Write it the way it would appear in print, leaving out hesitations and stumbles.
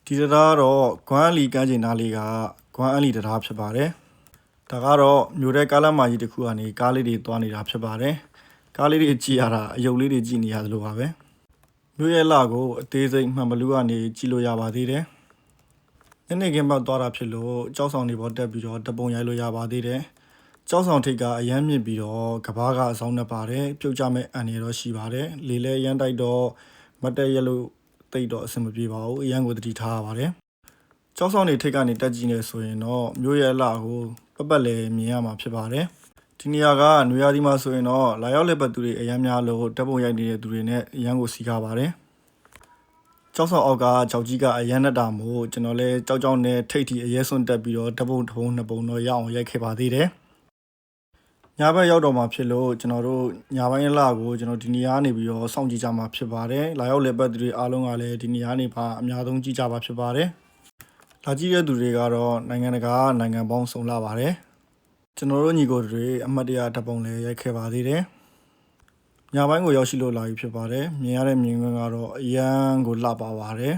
ဒီတရားတော့ဂွမ်းလီကန်းကျင်သားလေးကဂွမ်းအလီတရားဖြစ်ပါတယ်ဒါကတော့မြို့တဲ့ကားလမ်းမကြီးတစ်ခုကနေကားလေးတွေသွားနေတာဖြစ်ပါတယ်ကားလေးတွေကြည့်ရတာအယုတ်လေးတွေကြည့်နေရတယ်လို့ပါပဲမြို့ရဲ့လာကိုအသေးစိတ်မှန်ဘလူးကနေကြည့်လို့ရပါသေးတယ်နေ့ကင်းပေါက်သွားတာဖြစ်လို့ကြောက်ဆောင်တွေပေါ်တက်ပြီးတော့တပုံရိုက်လို့ရပါသေးတယ်ကြောက်ဆောင်ထိတ်ကအရမ်းမြင့်ပြီးတော့ကဘာကအဆောင်နဲ့ပါတယ်ပြုတ်ကြမဲ့အန်ရတော့ရှိပါတယ်လေလဲရမ်းတိုက်တော့မတက်ရလို့တိတ်တော့အဆင်မပြေပါဘူးအရန်ကိုတတိထားရပါတယ်ကြောက်ဆောင်တွေထိတ်ကနေတက်ကြည့်နေဆိုရင်တော့မြို့ရဲ့လာကိုပတ်လဲမြင်ရမှာဖြစ်ပါတယ်ဒီနေရာကနွေရာသီမှာဆိုရင်တော့လာရောက်လက်ပတ်သူတွေအရန်များလို့တက်ပုံရိုက်နေတဲ့သူတွေနဲ့အရန်ကိုစီကားပါတယ်ကြောက်ဆောင်အောက်ကကြောက်ကြီးကအရန်နဲ့တာမို့ကျွန်တော်လဲကြောက်နဲ့ထိတ်တီအရဲစွန့်တက်ပြီးတော့တပုံနှစ်ပုံတော့ရအောင်ရိုက်ခဲ့ပါသေးတယ်ညဘက်ရောက်တော့မှဖြစ်လို့ကျွန်တော်တို့ညပိုင်းလာကိုကျွန်တော်ဒီနေရာနေပြီးတော့စောင့်ကြည့်ကြမှာဖြစ်ပါတယ်လာရောက်လက်ပတ်သူတွေအားလုံးကလည်းဒီနေရာနေပါအများဆုံးကြည့်ကြပါဖြစ်ပါတယ်လာကြည့်တဲ့သူတွေကတော့နိုင်ငံတကာနိုင်ငံပေါင်းစုံလာပါတယ်ကျွန်တော်တို့ညီကိုတွေအမှတ်တရဓာတ်ပုံလည်းရိုက်ခဲ့ပါသေးတယ်ညပိုင်းကိုရောက်ရှိလို့လာပြီဖြစ်ပါတယ်မြင်ရတဲ့မြင်ကွင်းကတော့အရန်ကိုလှပပါတယ်